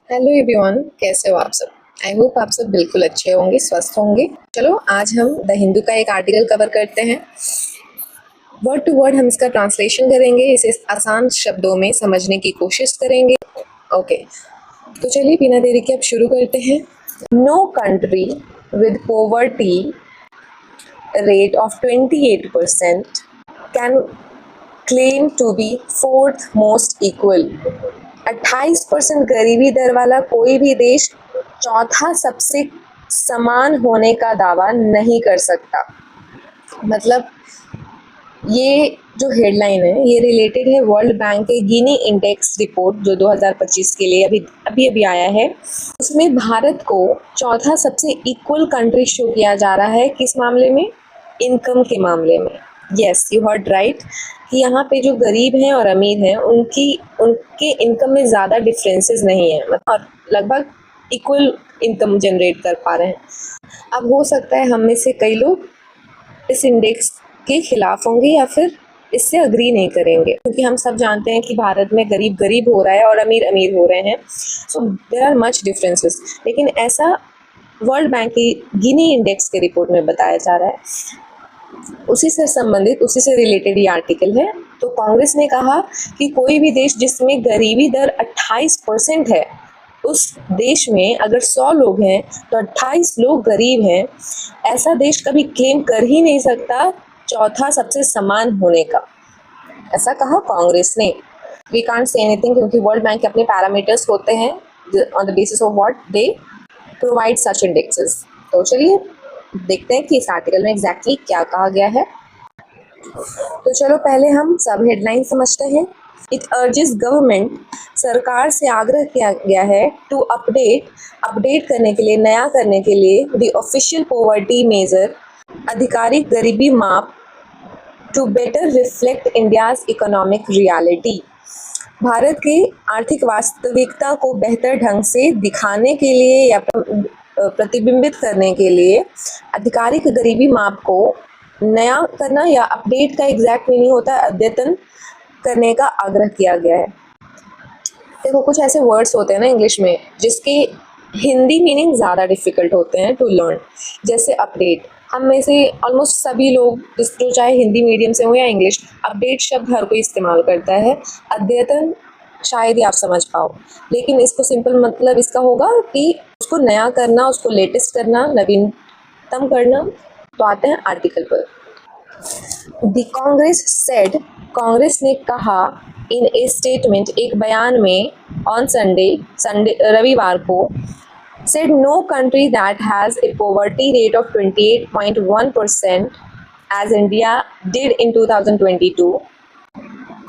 Hello everyone, कैसे हो आप सब। आई होप आप सब बिल्कुल अच्छे होंगे, स्वस्थ होंगे। चलो आज हम द हिंदू का एक आर्टिकल कवर करते हैं। वर्ड टू वर्ड हम इसका ट्रांसलेशन करेंगे, इसे आसान शब्दों में समझने की कोशिश करेंगे। ओके, तो चलिए बिना देरी के अब शुरू करते हैं। No country with poverty rate of 28% can claim to be fourth most equal. 28% गरीबी दर वाला कोई भी देश चौथा सबसे समान होने का दावा नहीं कर सकता। मतलब ये जो हेडलाइन है ये रिलेटेड है वर्ल्ड बैंक के गिनी इंडेक्स रिपोर्ट जो 2025 के लिए अभी अभी आया है। उसमें भारत को चौथा सबसे इक्वल कंट्री शो किया जा रहा है। किस मामले में? इनकम के मामले में। यस, यू हर्ड राइट कि यहाँ पे जो गरीब हैं और अमीर हैं उनके इनकम में ज़्यादा डिफरेंसेस नहीं है, मतलब लगभग इक्वल इनकम जनरेट कर पा रहे हैं। अब हो सकता है हम में से कई लोग इस इंडेक्स के खिलाफ होंगे या फिर इससे अग्री नहीं करेंगे, क्योंकि हम सब जानते हैं कि भारत में गरीब गरीब हो रहा है और अमीर अमीर हो रहे हैं। So there are much differences, लेकिन ऐसा वर्ल्ड बैंक की गिनी इंडेक्स के रिपोर्ट में बताया जा रहा है। उसी से संबंधित, उसी से रिलेटेड ये आर्टिकल है। तो कांग्रेस ने कहा कि कोई भी देश जिसमें गरीबी दर 28% है, उस देश में अगर 100 लोग हैं तो 28 लोग गरीब हैं, ऐसा देश कभी क्लेम कर ही नहीं सकता चौथा सबसे समान होने का। ऐसा कहा कांग्रेस ने। वी कांट से एनीथिंग, क्योंकि वर्ल्ड बैंक के अपने पैरामीटर्स होते हैं on the basis of what they provide such indexes. तो चलिए देखते हैं कि इस आर्टिकल में एग्जैक्टली क्या कहा गया है। तो चलो पहले हम सब हेडलाइन समझते हैं। इट अर्जेस गवर्नमेंट, सरकार से आग्रह किया गया है टू अपडेट करने के लिए, नया करने के लिए द ऑफिशियल पॉवर्टी मेजर, आधिकारिक गरीबी माप, to better reflect India's economic reality. Bharat की आर्थिक वास्तविकता को बेहतर ढंग से दिखाने के लिए या प्रतिबिंबित करने के लिए आधिकारिक गरीबी माप को नया करना, या अपडेट का एग्जैक्ट मीनिंग होता है अद्यतन करने का आग्रह किया गया है। देखो कुछ ऐसे वर्ड्स होते हैं ना इंग्लिश में जिसके हिंदी मीनिंग ज़्यादा डिफिकल्ट होते हैं टू लर्न, जैसे अपडेट। हम में से ऑलमोस्ट सभी लोग जो चाहे हिंदी मीडियम से हो या इंग्लिश, अपडेट शब्द हर कोई इस्तेमाल करता है। अद्यतन शायद ही आप समझ पाओ, लेकिन इसको सिंपल मतलब इसका होगा कि उसको नया करना, उसको लेटेस्ट करना, नवीनतम करना। तो आते हैं आर्टिकल पर। द कांग्रेस सेड, कांग्रेस ने कहा इन ए स्टेटमेंट, एक बयान में, ऑन संडे रविवार को, said no country that has a poverty rate of 28.1% as India did in 2022।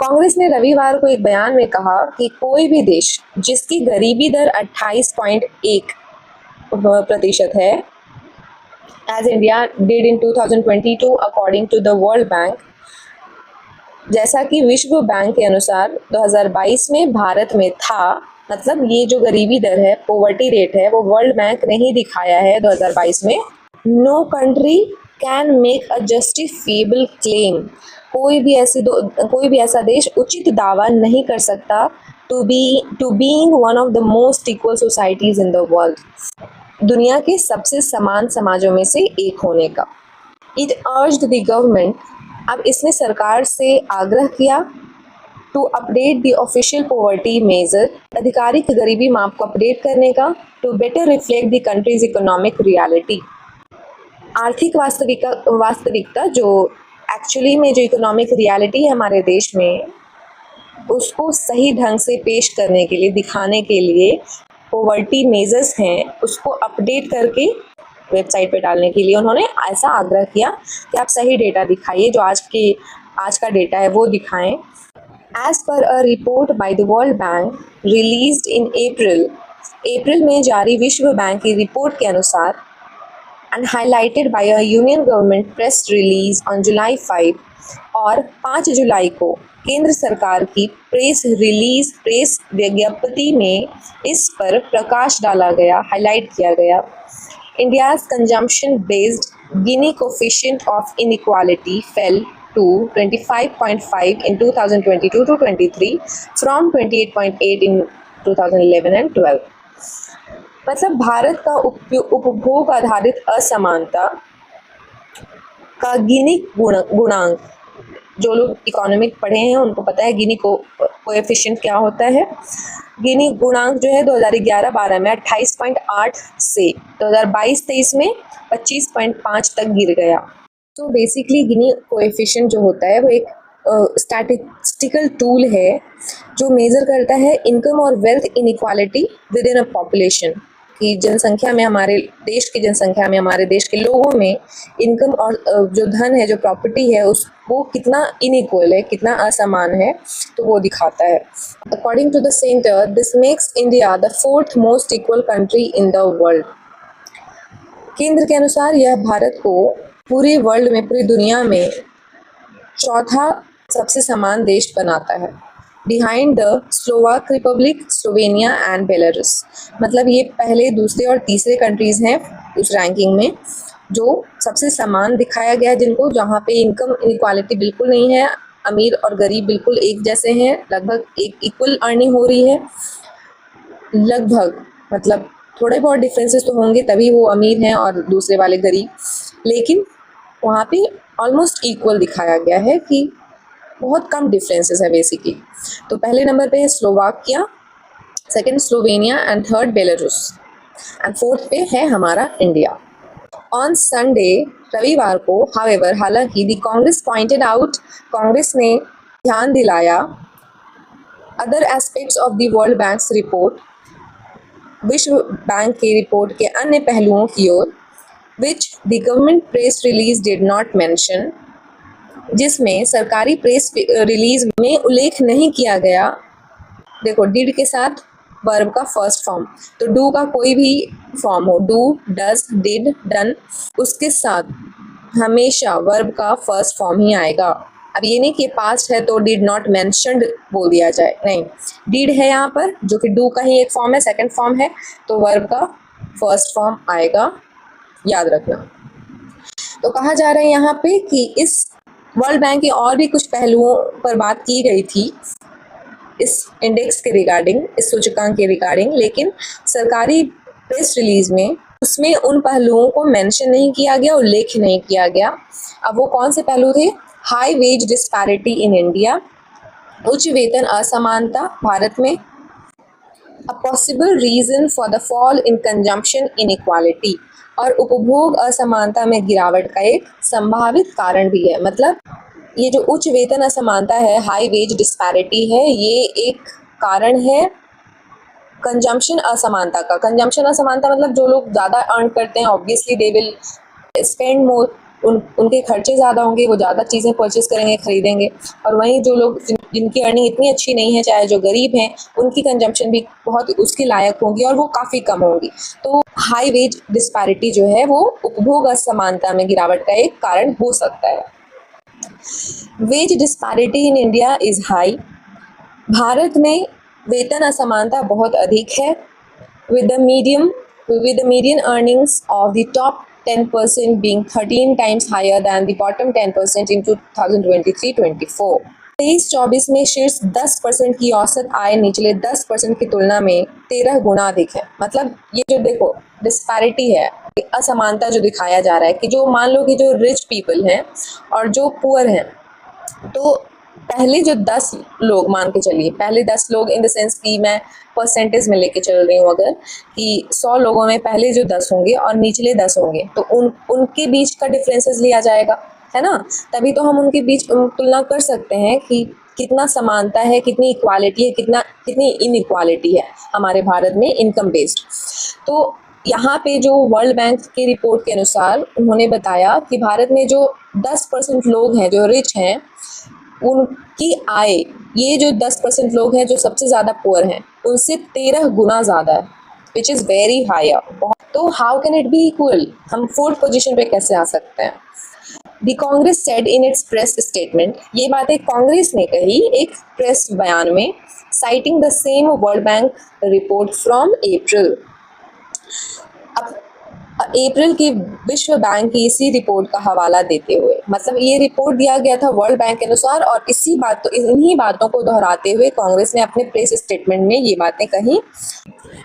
Congress ने रविवार को एक बयान में कहा कि कोई भी देश जिसकी गरीबी दर 28.1% है, as India did in 2022 according to the World Bank, जैसा कि विश्व बैंक के अनुसार 2022 में भारत में था। मतलब ये जो गरीबी दर है, पॉवर्टी रेट है, वो वर्ल्ड बैंक ने ही दिखाया है 2022 में। No country can make a justifiable claim, कोई भी ऐसा देश उचित दावा नहीं कर सकता to being one of the most equal societies in the world, दुनिया के सबसे समान समाजों में से एक होने का। इट अर्ज्ड द गवर्नमेंट, अब इसने सरकार से आग्रह किया to update the official poverty measure, आधिकारिक गरीबी माप को अपडेट करने का, to better reflect the country's economic reality, आर्थिक वास्तविकता जो एक्चुअली में जो इकोनॉमिक रियलिटी है हमारे देश में, उसको सही ढंग से पेश करने के लिए, दिखाने के लिए पॉवर्टी मेजर्स हैं उसको अपडेट करके वेबसाइट पे डालने के लिए उन्होंने ऐसा आग्रह किया कि आप सही डेटा दिखाइए, जो आज का डेटा है वो दिखाएं। As per a report by the world Bank released in April में जारी विश्व बैंक की रिपोर्ट के अनुसार, and highlighted by a union government press release on July 5, और 5 जुलाई को केंद्र सरकार की प्रेस विज्ञप्ति में इस पर प्रकाश डाला गया, हाईलाइट किया गया। India's consumption-based Gini coefficient of inequality fell to 25.5 in 2022 to 23 from 28.8 in 2011 and 12. मतलब भारत का उपभोग आधारित असमानता का गिनी गुणांक, जो लोग इकोनॉमिक पढ़े हैं उनको पता है गिनी कोएफिशिएंट क्या होता है। गिनी गुणांक जो है 2011-12 में 28.8 से 2022-23 में 25.5 तक गिर गया। तो बेसिकली गिनी कोएफिशिएंट जो होता है वो एक स्टैटिस्टिकल टूल है जो मेजर करता है इनकम और wealth inequality with in a population, कि जनसंख्या में, हमारे देश की जनसंख्या में, हमारे देश के लोगों में इनकम और जो धन है, जो प्रॉपर्टी है, उस वो कितना इनइक्वल है, कितना असमान है, तो वो दिखाता है। According to the center, this makes India the 4th most equal country in the world. केंद्र के अनुसार यह भारत को पूरे वर्ल्ड में, पूरी दुनिया में चौथा सबसे समान देश बनाता है, behind the Slovak Republic, Slovenia and Belarus. मतलब ये पहले, दूसरे और तीसरे कंट्रीज हैं उस रैंकिंग में जो सबसे समान दिखाया गया है, जिनको, जहाँ पे इनकम इनइक्वालिटी बिल्कुल नहीं है, अमीर और गरीब बिल्कुल एक जैसे हैं, लगभग एक इक्वल अर्निंग हो रही है, लगभग, मतलब थोड़े बहुत डिफरेंसेस तो होंगे तभी वो अमीर हैं और दूसरे वाले गरीब, लेकिन वहाँ पे ऑलमोस्ट इक्वल दिखाया गया है कि बहुत कम डिफरेंसेस है बेसिकली। तो पहले नंबर पे है Slovakia, second Slovenia and third Belarus and fourth पे है हमारा इंडिया। ऑन संडे, रविवार को, हाउएवर, हालांकि the Congress pointed out, Congress ने ध्यान दिलाया other aspects of the World Bank's report, विश्व बैंक की रिपोर्ट के अन्य पहलुओं की ओर, which the government press release did not mention, जिसमें सरकारी प्रेस रिलीज में उल्लेख नहीं किया गया। देखो, डिड के साथ वर्ब का फर्स्ट फॉर्म, तो डू का कोई भी फॉर्म हो, डू, डज, डिड, डन, उसके साथ हमेशा वर्ब का फर्स्ट फॉर्म ही आएगा। अब ये नहीं कि पास्ट है तो डिड नॉट मेंशन्ड बोल दिया जाए, नहीं, डिड है यहाँ पर, जो कि डू का ही एक फॉर्म है, सेकंड फॉर्म है, तो वर्ब का फर्स्ट फॉर्म आएगा, याद रखना। तो कहा जा रहा है यहाँ पे कि इस वर्ल्ड बैंक के और भी कुछ पहलुओं पर बात की गई थी इस इंडेक्स के रिगार्डिंग, इस सूचकांक के रिगार्डिंग, लेकिन सरकारी प्रेस रिलीज में उसमें उन पहलुओं को मेंशन नहीं किया गया, उल्लेख नहीं किया गया। अब वो कौन से पहलू थे? High wage disparity in India, उच्च वेतन असमानता भारत में, a possible reason for the fall in consumption inequality, और उपभोग असमानता में गिरावट का एक संभावित कारण भी है। मतलब ये जो उच्च वेतन असमानता है, हाई वेज डिस्पैरिटी है, ये एक कारण है कंजम्पशन असमानता का। कंजम्पशन असमानता मतलब जो लोग ज़्यादा अर्न करते हैं, obviously they will spend more, उनके खर्चे ज़्यादा होंगे, वो ज़्यादा चीज़ें परचेज करेंगे, खरीदेंगे, और वहीं जो लोग जिनकी अर्निंग इतनी अच्छी नहीं है, चाहे जो गरीब हैं, उनकी कंजम्पशन भी बहुत उसके लायक होगी और वो काफ़ी कम होगी। तो हाई वेज डिस्पैरिटी जो है वो उपभोग असमानता में गिरावट का एक कारण हो सकता है। Wage disparity in India is high, Bharat में वेतन असमानता बहुत अधिक है, with the median earnings of the top 10% being 13 times higher than the bottom 10% in 2023-24। 23-24 में शीर्ष 10% की औसत आय निचले 10% की तुलना में 13 गुना अधिक है। मतलब ये जो देखो डिस्पैरिटी है, असमानता जो दिखाया जा रहा है कि जो, मान लो कि जो रिच पीपल हैं और जो पुअर हैं, तो पहले जो 10 लोग, मान के चलिए, पहले 10 लोग इन द सेंस कि मैं परसेंटेज में लेके चल रही हूँ, अगर कि 100 लोगों में पहले जो 10 होंगे और निचले 10 होंगे, तो उनके बीच का डिफरेंसेस लिया जाएगा, है ना, तभी तो हम उनके बीच तुलना कर सकते हैं कि कितना समानता है, कितनी इक्वालिटी है, कितनी इनइक्वालिटी है हमारे भारत में इनकम बेस्ड। तो यहाँ पे जो वर्ल्ड बैंक की रिपोर्ट के अनुसार उन्होंने बताया कि भारत में जो 10% लोग हैं जो रिच हैं, उनकी आय, ये जो 10% लोग हैं जो सबसे ज़्यादा पुअर हैं, उनसे 13 गुना ज़्यादा है, विच इज़ वेरी हायर। तो how can it be equal? हम 4th पोजीशन पे कैसे आ सकते हैं? The Congress said in its press statement, ये बातें कांग्रेस ने कही एक प्रेस बयान में, citing the same world bank report from April. अब अप्रैल की विश्व बैंक की इसी रिपोर्ट का हवाला देते हुए, मतलब ये रिपोर्ट दिया गया था वर्ल्ड बैंक के अनुसार, और इन्हीं बातों को दोहराते हुए कांग्रेस ने अपने प्रेस स्टेटमेंट में ये बातें कही।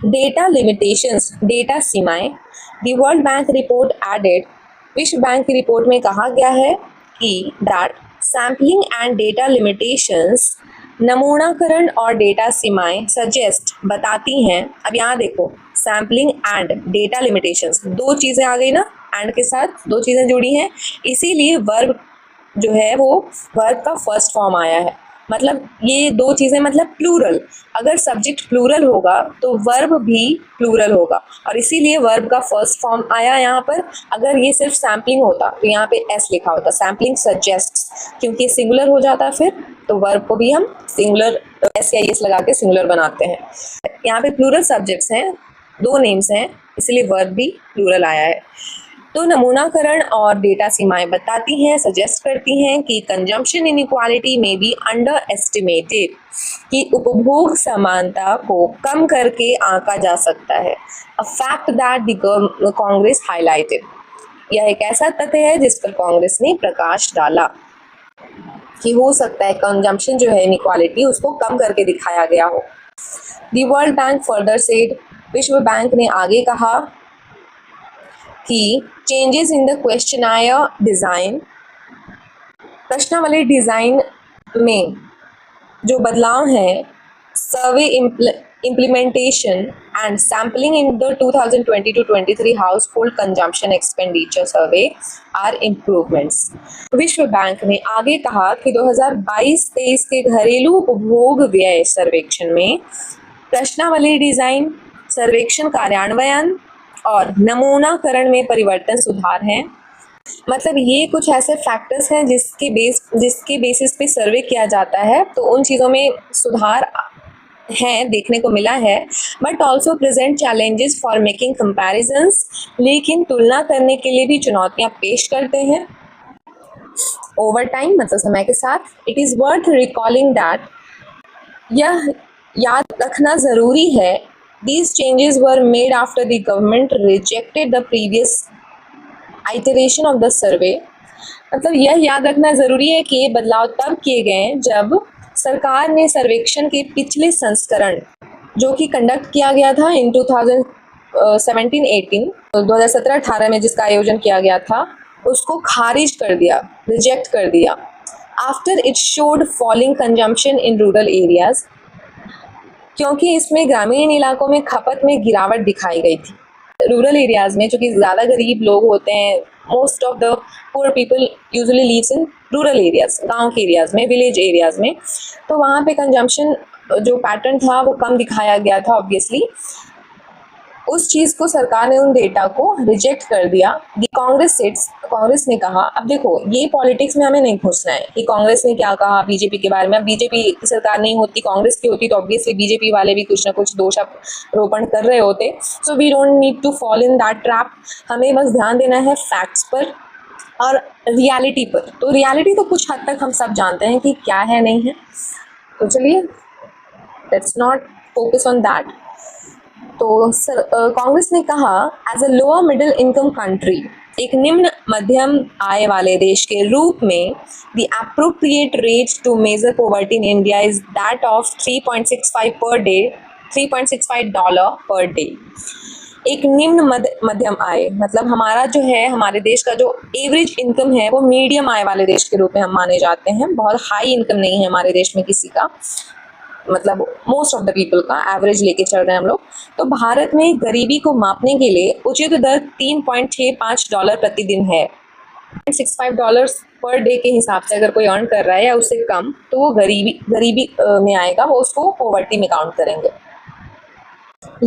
डेटा लिमिटेशंस, डेटा सीमाएं, the world bank report added, विश्व बैंक की रिपोर्ट में कहा गया है कि that sampling and data limitations, नमूनाकरण और डेटा सीमाएं सजेस्ट, बताती हैं। अब यहाँ देखो, सैम्पलिंग एंड डेटा लिमिटेशंस, दो चीज़ें आ गई ना, एंड के साथ दो चीज़ें जुड़ी हैं, इसीलिए वर्ब जो है वो वर्ब का फर्स्ट फॉर्म आया है। मतलब ये दो चीज़ें, मतलब प्लूरल, अगर सब्जेक्ट प्लूरल होगा तो वर्ब भी प्लूरल होगा, और इसीलिए वर्ब का फर्स्ट फॉर्म आया यहाँ पर। अगर ये सिर्फ सैम्पलिंग होता तो यहाँ पे एस लिखा होता, सैम्पलिंग सजेस्ट, क्योंकि सिंगुलर हो जाता फिर, तो वर्ब को भी हम सिंगुलर एस या एस लगा के सिंगुलर बनाते हैं। यहाँ पे प्लूरल सब्जेक्ट्स हैं, दो नेम्स हैं, इसलिए वर्ब भी प्लूरल आया है। तो नमूनाकरण और डेटा सीमाएं बताती हैं, सजेस्ट करती हैं कि कंजम्पशन इनइक्वालिटी में भी अंडर एस्टिमेटेड, कि उपभोग समानता को कम करके आंका जा सकता है। A fact that the Congress highlighted, यह एक ऐसा तथ्य है जिस पर कांग्रेस ने प्रकाश डाला कि हो सकता है कंजम्पशन जो है इनइक्वालिटी उसको कम करके दिखाया गया हो। The world bank further said, विश्व बैंक ने आगे कहा कि changes in the questionnaire design, प्रश्नावली डिज़ाइन में जो बदलाव हैं, सर्वे implementation and sampling in the 2020-23 household consumption expenditure survey are improvements। विश्व बैंक ने आगे कहा कि 2022-23 के घरेलू उपभोग व्यय सर्वेक्षण में प्रश्नावली डिजाइन, सर्वेक्षण कार्यान्वयन और नमूनाकरण में परिवर्तन सुधार हैं। मतलब ये कुछ ऐसे फैक्टर्स हैं जिसके बेसिस पे सर्वे किया जाता है, तो उन चीज़ों में सुधार है, देखने को मिला है। But also present challenges for making comparisons, लेकिन तुलना करने के लिए भी चुनौतियाँ पेश करते हैं। ओवर टाइम, मतलब समय के साथ। It is worth recalling that, यह याद रखना ज़रूरी है, these changes were made after the government rejected the previous iteration of the survey। मतलब यह याद रखना ज़रूरी है कि ये बदलाव तब किए गए जब सरकार ने सर्वेक्षण के पिछले संस्करण, जो कि कंडक्ट किया गया था इन 2017-18, 2017-18 में जिसका आयोजन किया गया था, उसको खारिज कर दिया, रिजेक्ट कर दिया। After it showed falling consumption in rural areas, क्योंकि इसमें ग्रामीण इलाकों में खपत में गिरावट दिखाई गई थी। रूरल एरियाज में, जो कि ज़्यादा गरीब लोग होते हैं, most of the poor people usually lives in rural areas, गांव के एरियाज में, विलेज एरियाज में, तो वहाँ पे कंजम्पशन जो पैटर्न था वो कम दिखाया गया था। ऑब्वियसली उस चीज़ को, सरकार ने उन डेटा को रिजेक्ट कर दिया। कांग्रेस ने कहा, अब देखो ये पॉलिटिक्स में हमें नहीं घुसना है कि कांग्रेस ने क्या कहा बीजेपी के बारे में। अब बीजेपी की सरकार नहीं होती, कांग्रेस की होती, तो ऑब्वियसली बीजेपी वाले भी कुछ ना कुछ दोषारोपण कर रहे होते। So we don't need to fall in that trap. हमें बस ध्यान देना है फैक्ट्स पर और रियलिटी पर। तो रियलिटी तो कुछ हद तक हम सब जानते हैं कि क्या है, नहीं है, तो चलिए let's not focus on that. तो कांग्रेस ने कहा, as a lower middle income country, एक निम्न मध्यम आय वाले देश के रूप में, the appropriate rate to measure poverty in India is that of 3.65 per day, $3.65 per day. एक निम्न मध्यम आय, मतलब हमारा जो है, हमारे देश का जो एवरेज इनकम है वो मीडियम आय वाले देश के रूप में हम माने जाते हैं। बहुत हाई इनकम नहीं है हमारे देश में किसी का, मतलब मोस्ट ऑफ द पीपल का एवरेज लेके चल रहे हैं हम लोग। तो भारत में गरीबी को मापने के लिए उचित दर $3.65 प्रतिदिन है। $65 पर डे के हिसाब से अगर कोई अर्न कर रहा है या उससे कम, तो वो गरीबी में आएगा, वो उसको पॉवर्टी में काउंट करेंगे।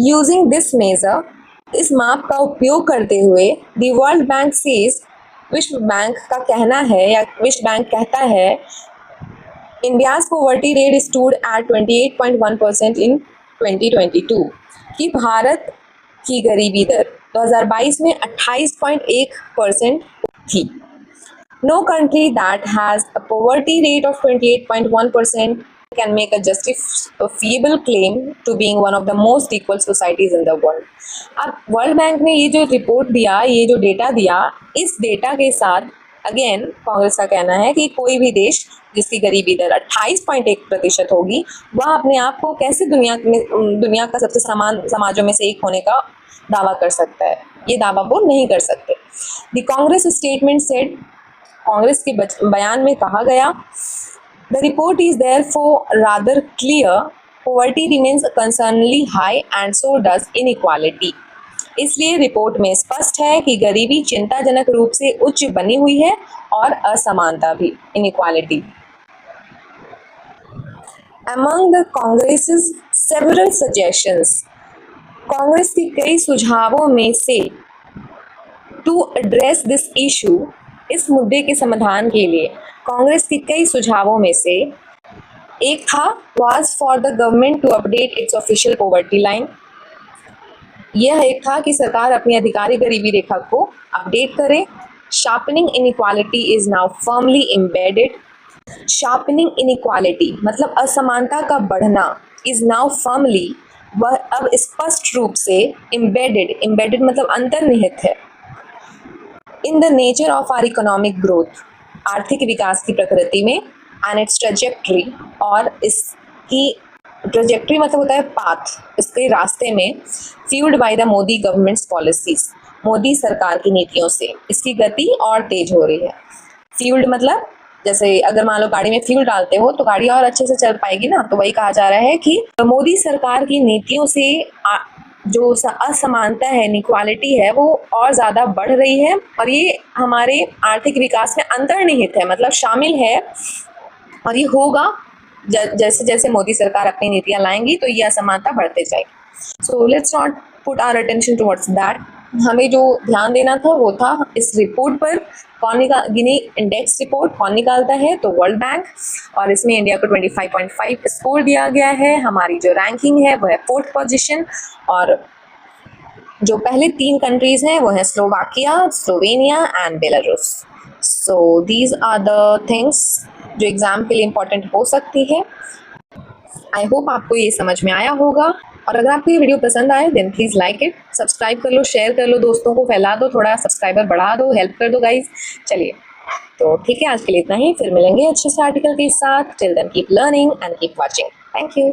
यूजिंग दिस मेजर, इस माप का उपयोग करते हुए, द वर्ल्ड बैंक सेज, विश्व बैंक का कहना है या विश्व बैंक कहता है, India's poverty rate stood at 28.1% in 2022, कि भारत की गरीबी दर 2022 में 28.1% थी। No country that has a poverty rate of 28.1% can make a justifiable claim to being one of the most equal societies in the world. अब world bank ने ये जो report दिया, ये जो डेटा दिया, इस डेटा के साथ अगेन कांग्रेस का कहना है कि कोई भी देश जिसकी गरीबी दर 28.1% होगी, वह अपने आप को कैसे दुनिया का सबसे समान समाजों में से एक होने का दावा कर सकता है? ये दावा वो नहीं कर सकते। The Congress statement said, Congress के बयान में कहा गया, the report is therefore rather clear, poverty remains concerningly high and so does inequality। इसलिए रिपोर्ट में स्पष्ट है कि गरीबी चिंताजनक रूप से उच्च बनी हुई है और असमानता भी, inequality। Among the Congress's several suggestions, Congress के कई सुझावों में से टू एड्रेस दिस इशू, इस मुद्दे के समाधान के लिए कांग्रेस के कई सुझावों में से एक था was for the government to update its official poverty line। यह एक था कि सरकार अपनी आधिकारिक गरीबी रेखा को अपडेट करे। Sharpening inequality is now firmly embedded। Sharpening inequality मतलब असमानता का बढ़ना is now firmly, वह अब स्पष्ट रूप से embedded मतलब अंतर्निहित है। In the nature of our economic growth, आर्थिक विकास की प्रकृति में, and its trajectory, और इसकी ट्रेजेक्ट्री मतलब होता है पाथ, इसके रास्ते में, fuelled by the Modi governments policies, Modi सरकार की नीतियों से इसकी गति और तेज हो रही है। फ्यूल्ड मतलब जैसे अगर मान लो गाड़ी में फ्यूल डालते हो तो गाड़ी और अच्छे से चल पाएगी ना, तो वही कहा जा रहा है कि मोदी सरकार की नीतियों से जो असमानता है, इनइक्वालिटी है, वो और ज़्यादा बढ़ रही है और ये हमारे आर्थिक विकास में अंतर्निहित है, मतलब शामिल है, और ये होगा जैसे जैसे मोदी सरकार अपनी नीतियां लाएंगी तो ये असमानता बढ़ते जाएगी। So let's not put our attention towards that. हमें जो ध्यान देना था वो था इस रिपोर्ट पर। गिनी इंडेक्स रिपोर्ट कौन निकालता है? तो वर्ल्ड बैंक, और इसमें इंडिया को 25.5 स्कोर दिया गया है। हमारी जो रैंकिंग है वो है 4th पोजीशन, और जो पहले 3 कंट्रीज हैं वो है Slovakia, Slovenia and Belarus. So these are the things जो एग्जाम के लिए इम्पोर्टेंट हो सकती है। आई होप आपको ये समझ में आया होगा, और अगर आपको ये वीडियो पसंद आए then please like it, subscribe कर लो, शेयर कर लो, दोस्तों को फैला दो, थोड़ा सब्सक्राइबर बढ़ा दो, हेल्प कर दो गाइज। चलिए तो ठीक है, आज के लिए इतना ही, फिर मिलेंगे अच्छे से आर्टिकल के साथ। Till then keep learning and keep watching. Thank you.